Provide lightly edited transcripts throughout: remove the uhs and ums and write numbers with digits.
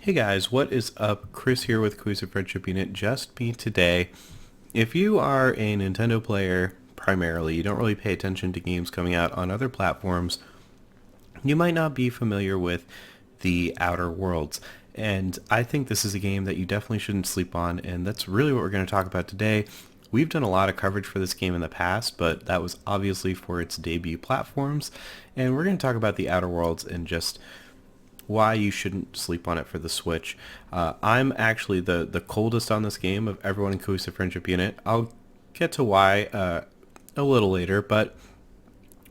Hey guys, what is up? Chris here with Cohesive Friendship Unit. Just me today. If you are a Nintendo player, primarily, you don't really pay attention to games coming out on other platforms, you might not be familiar with The Outer Worlds. And I think this is a game that you definitely shouldn't sleep on, and that's really what we're going to talk about today. We've done a lot of coverage for this game in the past, but that was obviously for its debut platforms, and we're going to talk about The Outer Worlds and just why you shouldn't sleep on it for the Switch. I'm actually the coldest on this game of everyone in Cohesive Friendship Unit. I'll get to why a little later, but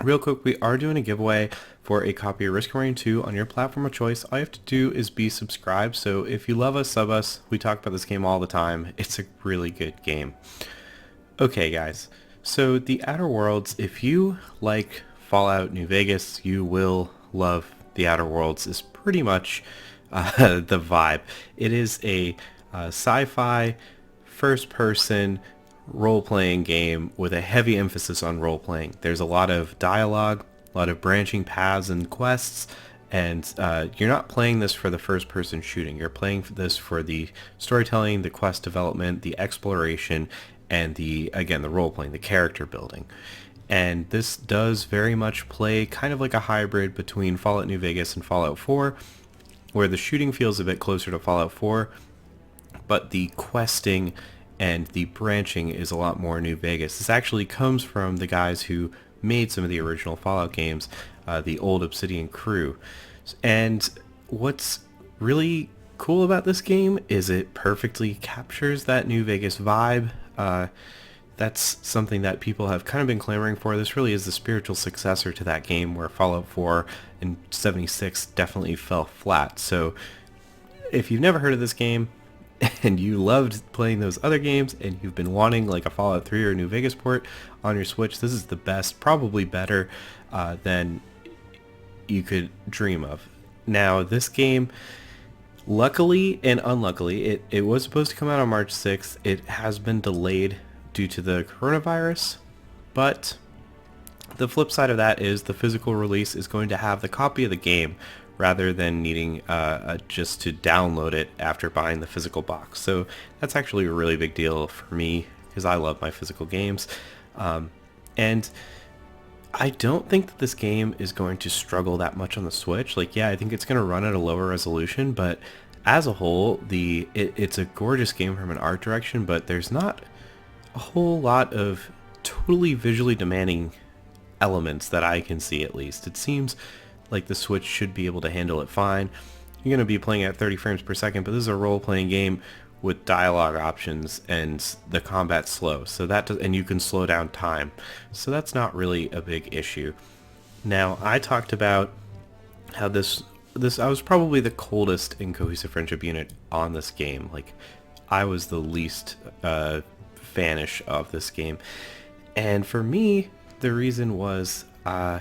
real quick, we are doing a giveaway for a copy of Risk of Rain 2 on your platform of choice. All you have to do is be subscribed, so if you love us, sub us. We talk about this game all the time. It's a really good game. Okay, guys, so The Outer Worlds, if you like Fallout New Vegas, you will love The Outer Worlds. Is pretty much the vibe. It is a sci-fi first-person role-playing game with a heavy emphasis on role-playing. There's a lot of dialogue, a lot of branching paths and quests, and you're not playing this for the first-person shooting. You're playing this for the storytelling, the quest development, the exploration, and the role-playing, the character building. And this does very much play kind of like a hybrid between Fallout New Vegas and Fallout 4, where the shooting feels a bit closer to Fallout 4, but the questing and the branching is a lot more New Vegas. This actually comes from the guys who made some of the original Fallout games, the old Obsidian crew. And what's really cool about this game is it perfectly captures that New Vegas vibe. That's something that people have kind of been clamoring for. This really is the spiritual successor to that game, where Fallout 4 and 76 definitely fell flat. So if you've never heard of this game and you loved playing those other games and you've been wanting like a Fallout 3 or a New Vegas port on your Switch, this is the best, probably better than you could dream of. Now, this game, luckily and unluckily, it was supposed to come out on March 6th. It has been delayed due to the coronavirus, but the flip side of that is the physical release is going to have the copy of the game rather than needing just to download it after buying the physical box. So that's actually a really big deal for me because I love my physical games. And I don't think that this game is going to struggle that much on the Switch. Like, yeah, I think it's going to run at a lower resolution, but as a whole, it's a gorgeous game from an art direction, but there's not a whole lot of totally visually demanding elements that I can see, at least. It seems like the Switch should be able to handle it fine. You're going to be playing at 30 frames per second, but this is a role-playing game with dialogue options and the combat's slow, so and you can slow down time. So that's not really a big issue. Now, I talked about how I was probably the coldest in Cohesive Friendship Unit on this game. Like, I was the least fanish of this game, and for me the reason was I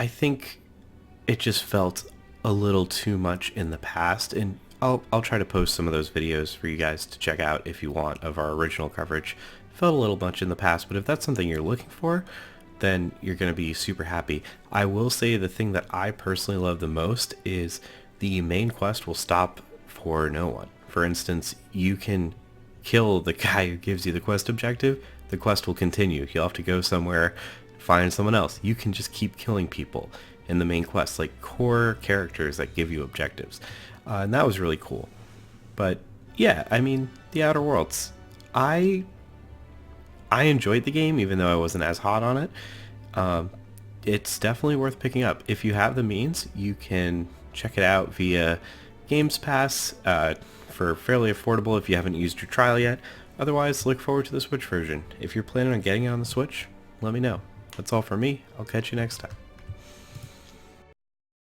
think it just felt a little too much in the past, and I'll try to post some of those videos for you guys to check out if you want of our original coverage. Felt a little much in the past, but if that's something you're looking for, then you're going to be super happy. I will say the thing that I personally love the most is the main quest will stop for no one. For instance, you can kill the guy who gives you the quest objective, the quest will continue. You'll have to go somewhere, find someone else. You can just keep killing people in the main quest, like core characters that give you objectives. And that was really cool. But yeah, I mean, The Outer Worlds. I enjoyed the game, even though I wasn't as hot on it. It's definitely worth picking up. If you have the means, you can check it out via Games Pass for fairly affordable if you haven't used your trial yet. Otherwise, look forward to the Switch version. If you're planning on getting it on the Switch, let me know. That's all for me. I'll catch you next time.